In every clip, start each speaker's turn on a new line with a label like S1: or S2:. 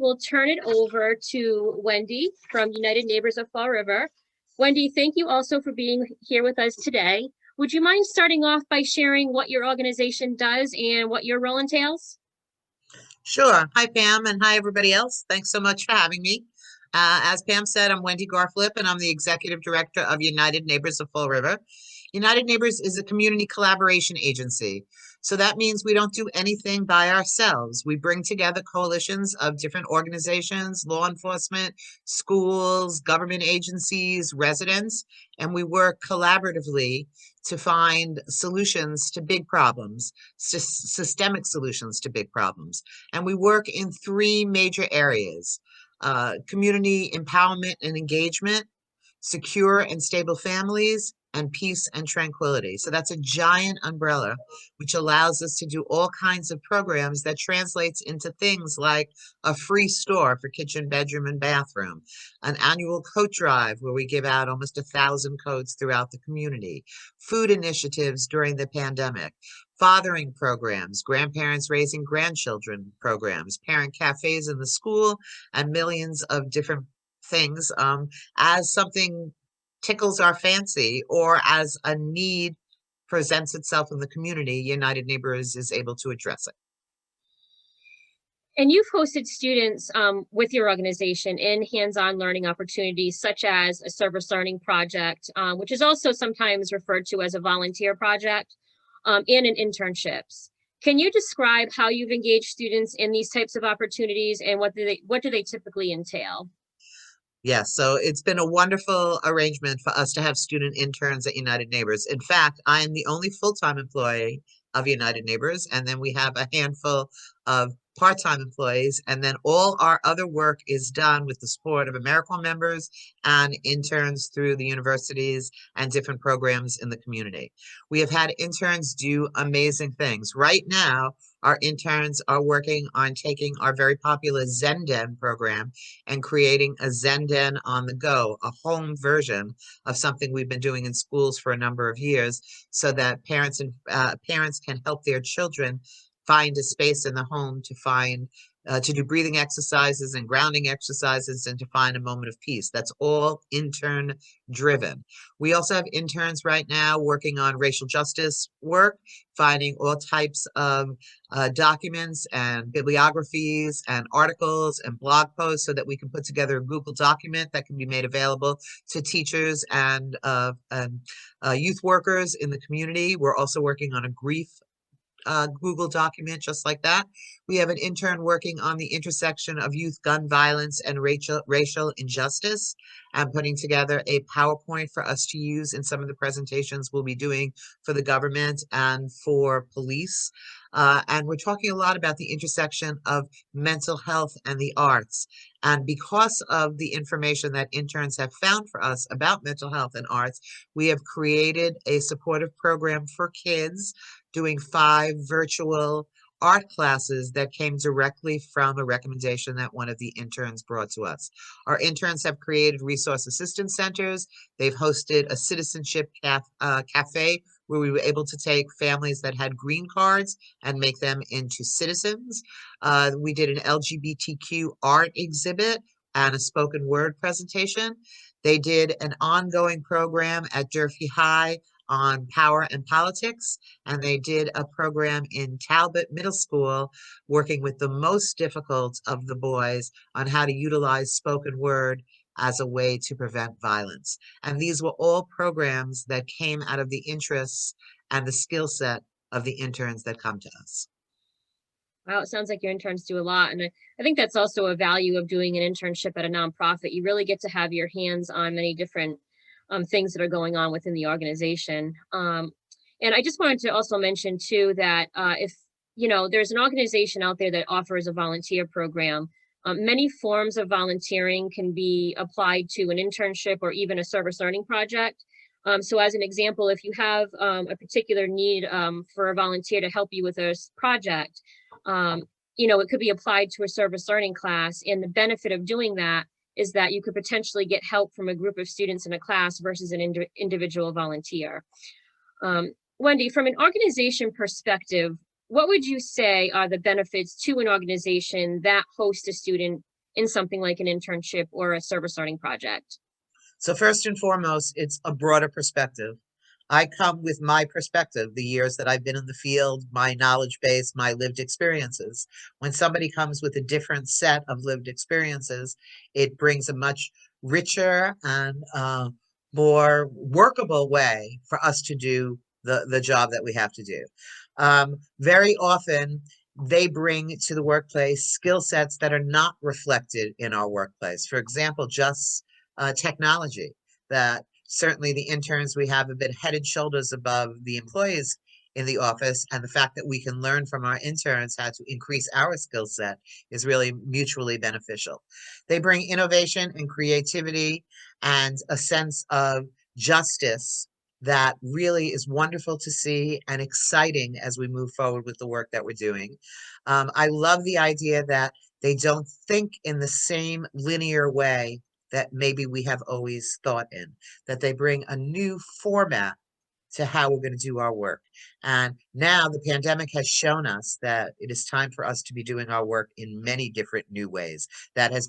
S1: we'll turn it over to Wendy from United Neighbors of Fall River. Wendy, thank you also for being here with us today. Would you mind starting off by sharing what your organization does and what your role entails?
S2: Sure. Hi, Pam, and hi, everybody else. Thanks so much for having me. As Pam said, I'm Wendy Garflip, and I'm the Executive Director of United Neighbors of Fall River. United Neighbors is a community collaboration agency. So that means we don't do anything by ourselves. We bring together coalitions of different organizations, law enforcement, schools, government agencies, residents, and we work collaboratively to find solutions to big problems, systemic solutions to big problems. And we work in three major areas: community empowerment and engagement, secure and stable families, and peace and tranquility. So that's a giant umbrella, which allows us to do all kinds of programs that translates into things like a free store for kitchen, bedroom, and bathroom, an annual coat drive where we give out almost 1,000 coats throughout the community, food initiatives during the pandemic, fathering programs, grandparents raising grandchildren programs, parent cafes in the school, and millions of different things as something tickles our fancy or as a need presents itself in the community. United Neighbors is able to address it.
S1: And you've hosted students with your organization in hands-on learning opportunities, such as a service learning project, which is also sometimes referred to as a volunteer project, and in internships. Can you describe how you've engaged students in these types of opportunities, and what do they typically entail?
S2: Yes, so it's been a wonderful arrangement for us to have student interns at United Neighbors. In fact, I am the only full-time employee of United Neighbors, and then we have a handful of part-time employees, and then all our other work is done with the support of AmeriCorps members and interns through the universities and different programs in the community. We have had interns do amazing things. Right now, our interns are working on taking our very popular Zenden program and creating a Zenden on the go, a home version of something we've been doing in schools for a number of years, so that parents can help their children find a space in the home to do breathing exercises and grounding exercises and to find a moment of peace. That's all intern driven. We also have interns right now working on racial justice work, finding all types of documents and bibliographies and articles and blog posts so that we can put together a Google document that can be made available to teachers and youth workers in the community. We're also working on a grief Google document just like that. We have an intern working on the intersection of youth gun violence and racial injustice, and putting together a PowerPoint for us to use in some of the presentations we'll be doing for the government and for police. And we're talking a lot about the intersection of mental health and the arts. And because of the information that interns have found for us about mental health and arts, we have created a supportive program for kids doing 5 virtual art classes that came directly from a recommendation that one of the interns brought to us. Our interns have created resource assistance centers. They've hosted a citizenship cafe where we were able to take families that had green cards and make them into citizens. We did an LGBTQ art exhibit and a spoken word presentation. They did an ongoing program at Durfee High on power and politics, and they did a program in Talbot Middle School working with the most difficult of the boys on how to utilize spoken word as a way to prevent violence. And these were all programs that came out of the interests and the skill set of the interns that come to us.
S1: Wow, it sounds like your interns do a lot. And I think that's also a value of doing an internship at a nonprofit. You really get to have your hands on many different things that are going on within the organization. And I just wanted to also mention too that if there's an organization out there that offers a volunteer program, many forms of volunteering can be applied to an internship or even a service learning project. So as an example, if you have a particular need for a volunteer to help you with a project, it could be applied to a service learning class. And the benefit of doing that is that you could potentially get help from a group of students in a class versus an individual volunteer. Wendy, from an organization perspective, what would you say are the benefits to an organization that hosts a student in something like an internship or a service learning project?
S2: So first and foremost, it's a broader perspective. I come with my perspective, the years that I've been in the field, my knowledge base, my lived experiences. When somebody comes with a different set of lived experiences, it brings a much richer and more workable way for us to do the job that we have to do. Very often, they bring to the workplace skill sets that are not reflected in our workplace. For example, just technology that certainly the interns we have been head and shoulders above the employees in the office, and the fact that we can learn from our interns how to increase our skill set is really mutually beneficial. They bring innovation and creativity and a sense of justice that really is wonderful to see and exciting as we move forward with the work that we're doing. I love the idea that they don't think in the same linear way that maybe we have always thought in, that they bring a new format to how we're going to do our work. And now the pandemic has shown us that it is time for us to be doing our work in many different new ways. That has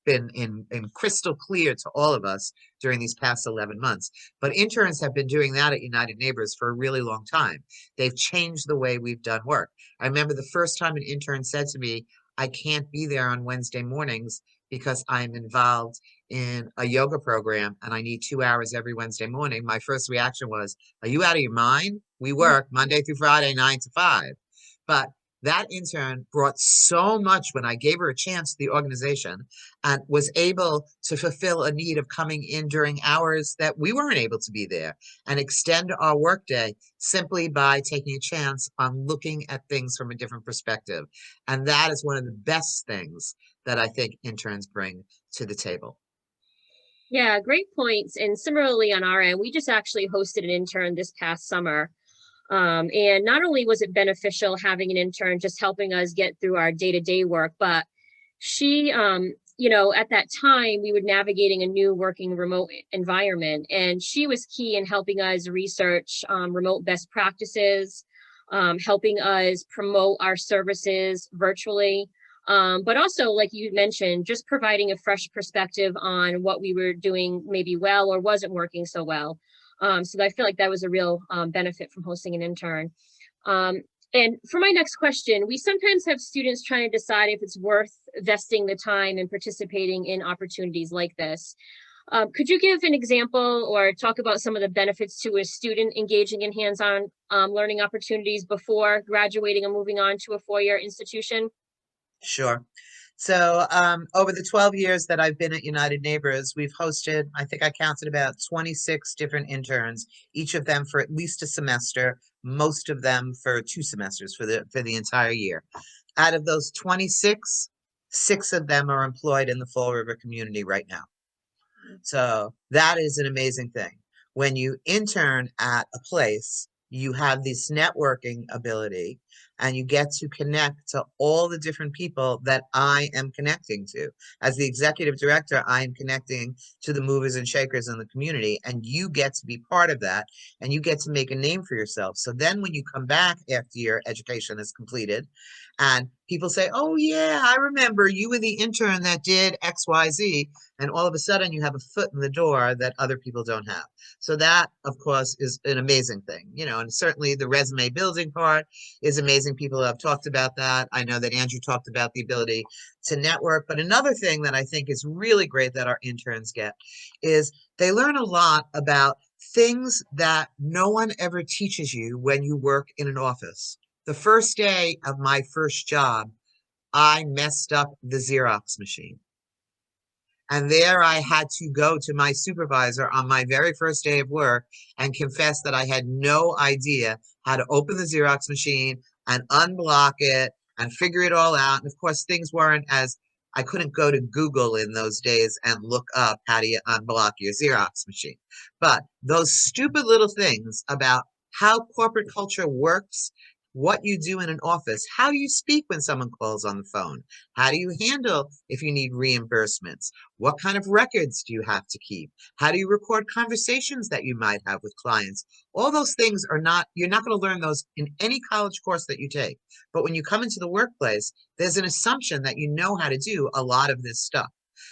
S2: been in crystal clear to all of us during these past 11 months. But interns have been doing that at United Neighbors for a really long time. They've changed the way we've done work. I remember the first time an intern said to me, I can't be there on Wednesday mornings because I'm involved in a yoga program and I need 2 hours every Wednesday morning. My first reaction was, are you out of your mind? We work Monday through Friday, 9 to 5. But that intern brought so much when I gave her a chance to the organization and was able to fulfill a need of coming in during hours that we weren't able to be there and extend our workday simply by taking a chance on looking at things from a different perspective. And that is one of the best things that I think interns bring to the table.
S1: Yeah, great points. And similarly on our end, we just actually hosted an intern this past summer. And not only was it beneficial having an intern just helping us get through our day-to-day work, but she, at that time we were navigating a new working remote environment, and she was key in helping us research remote best practices, helping us promote our services virtually. But also, like you mentioned, just providing a fresh perspective on what we were doing maybe well or wasn't working so well. So I feel like that was a real benefit from hosting an intern. Um, and for my next question, we sometimes have students trying to decide if it's worth vesting the time and participating in opportunities like this. Could you give an example or talk about some of the benefits to a student engaging in hands-on learning opportunities before graduating and moving on to a four-year institution?
S2: Sure. So, over the 12 years that I've been at United Neighbors, we've hosted, I think I counted about 26 different interns, each of them for at least a semester, most of them for 2 semesters for the entire year. Out of those 26, six of them are employed in the Fall River community right now. So that is an amazing thing. When you intern at a place, you have this networking ability and you get to connect to all the different people that I am connecting to. As the executive director, I am connecting to the movers and shakers in the community, and you get to be part of that and you get to make a name for yourself. So then when you come back after your education is completed and people say, oh, yeah, I remember you were the intern that did XYZ. And all of a sudden, you have a foot in the door that other people don't have. So that, of course, is an amazing thing, and certainly the resume building part is amazing. People have talked about that. I know that Andrew talked about the ability to network. But another thing that I think is really great that our interns get is they learn a lot about things that no one ever teaches you when you work in an office. The first day of my first job, I messed up the Xerox machine. And there I had to go to my supervisor on my very first day of work and confess that I had no idea how to open the Xerox machine and unblock it and figure it all out. And of course, things weren't as I couldn't go to Google in those days and look up how do you unblock your Xerox machine. But those stupid little things about how corporate culture works what you do in an office. How do you speak when someone calls on the phone? How do you handle if you need reimbursements? What kind of records do you have to keep? How do you record conversations that you might have with clients? All those things are not, you're not going to learn those in any college course that you take. But when you come into the workplace, there's an assumption that you know how to do a lot of this stuff.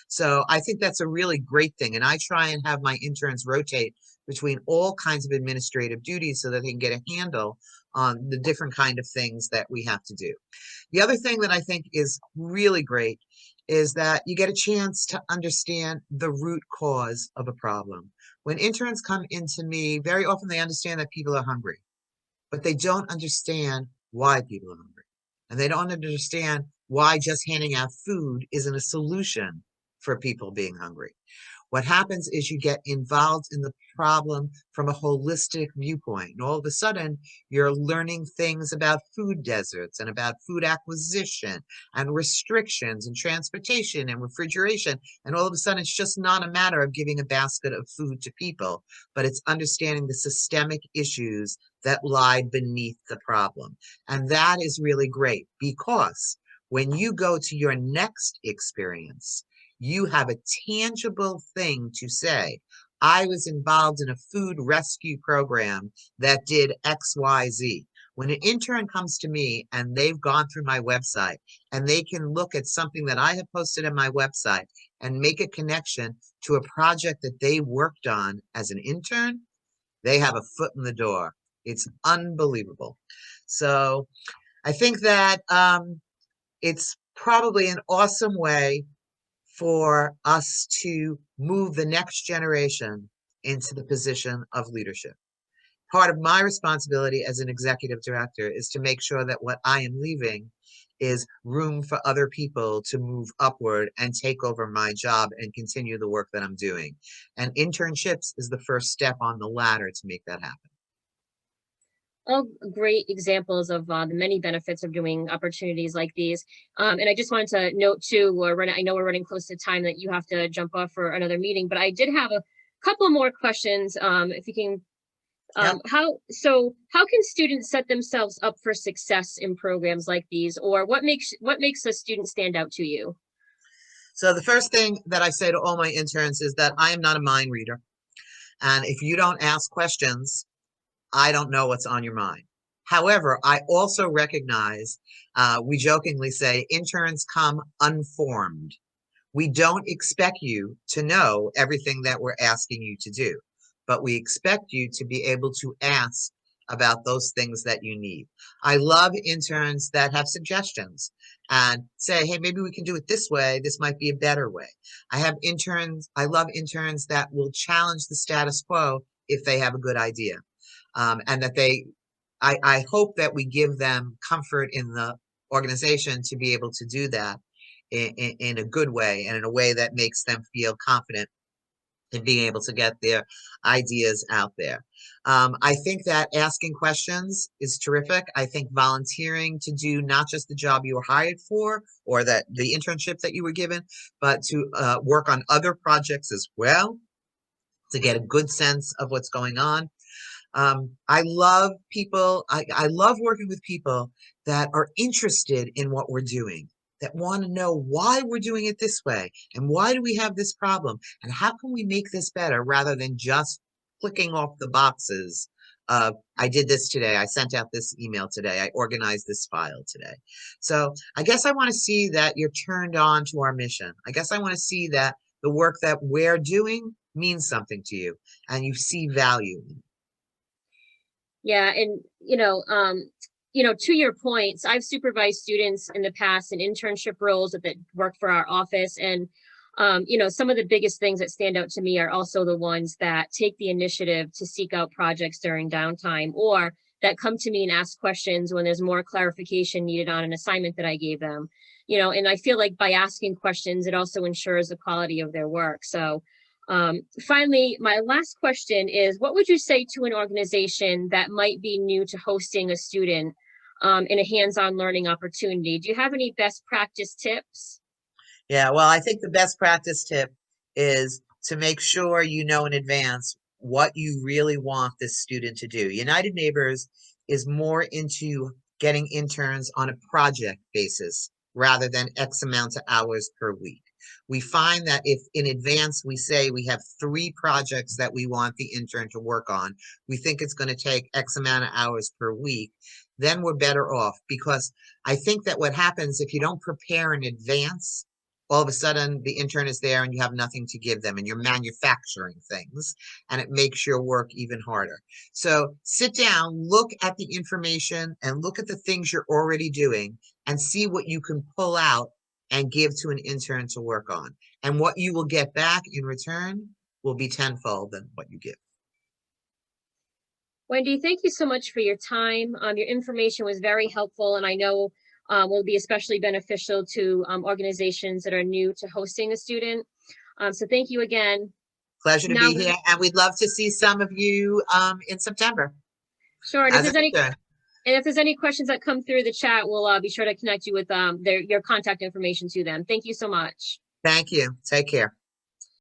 S2: So I think that's a really great thing. And I try and have my interns rotate between all kinds of administrative duties so that they can get a handle on the different kind of things that we have to do. The other thing that I think is really great is that you get a chance to understand the root cause of a problem. When interns come into me, very often they understand that people are hungry, but they don't understand why people are hungry. And they don't understand why just handing out food isn't a solution for people being hungry. What happens is you get involved in the problem from a holistic viewpoint. And all of a sudden, you're learning things about food deserts and about food acquisition and restrictions and transportation and refrigeration. And all of a sudden, it's just not a matter of giving a basket of food to people, but it's understanding the systemic issues that lie beneath the problem. And that is really great because when you go to your next experience, you have a tangible thing to say. I was involved in a food rescue program that did XYZ. When an intern comes to me and they've gone through my website and they can look at something that I have posted on my website and make a connection to a project that they worked on as an intern, they have a foot in the door. It's unbelievable. So I think that it's probably an awesome way for us to move the next generation into the position of leadership. Part of my responsibility as an executive director is to make sure that what I am leaving is room for other people to move upward and take over my job and continue the work that I'm doing. And internships is the first step on the ladder to make that happen.
S1: All great examples of the many benefits of doing opportunities like these. And I just wanted to note too, I know we're running close to time that you have to jump off for another meeting, but I did have a couple more questions. If you can,
S2: Yep.
S1: how can students set themselves up for success in programs like these, or what makes a student stand out to you?
S2: So the first thing that I say to all my interns is that I am not a mind reader. And if you don't ask questions, I don't know what's on your mind. However, I also recognize, we jokingly say, interns come unformed. We don't expect you to know everything that we're asking you to do, but we expect you to be able to ask about those things that you need. I love interns that have suggestions and say, hey, maybe we can do it this way. This might be a better way. I love interns that will challenge the status quo if they have a good idea. And that I hope that we give them comfort in the organization to be able to do that in a good way and in a way that makes them feel confident in being able to get their ideas out there. I think that asking questions is terrific. I think volunteering to do not just the job you were hired for or that the internship that you were given, but to work on other projects as well to get a good sense of what's going on. I love people. I love working with people that are interested in what we're doing, that want to know why we're doing it this way and why do we have this problem and how can we make this better rather than just clicking off the boxes of I did this today, I sent out this email today, I organized this file today. So I guess I want to see that you're turned on to our mission. I guess I want to see that the work that we're doing means something to you and you see value in it.
S1: Yeah, and to your points, I've supervised students in the past in internship roles that work for our office, and some of the biggest things that stand out to me are also the ones that take the initiative to seek out projects during downtime, or that come to me and ask questions when there's more clarification needed on an assignment that I gave them. And I feel like by asking questions, it also ensures the quality of their work. So finally, my last question is, what would you say to an organization that might be new to hosting a student in a hands-on learning opportunity? Do you have any best practice tips?
S2: Yeah, well, I think the best practice tip is to make sure you know in advance what you really want this student to do. United Neighbors is more into getting interns on a project basis rather than X amount of hours per week. We find that if in advance we say we have 3 projects that we want the intern to work on, we think it's going to take X amount of hours per week, then we're better off, because I think that what happens if you don't prepare in advance, all of a sudden the intern is there and you have nothing to give them and you're manufacturing things, and it makes your work even harder. So sit down, look at the information and look at the things you're already doing and see what you can pull out and give to an intern to work on. And what you will get back in return will be tenfold than what you give.
S1: Wendy, thank you so much for your time. Your information was very helpful, and I know will be especially beneficial to organizations that are new to hosting a student. So thank you again.
S2: Pleasure to
S1: Now,
S2: be here, and we'd love to see some of you in September
S1: sure. And
S2: as an intern.
S1: if there's any questions that come through the chat, we'll be sure to connect you with your contact information to them. Thank you so much.
S2: Thank you. Take care.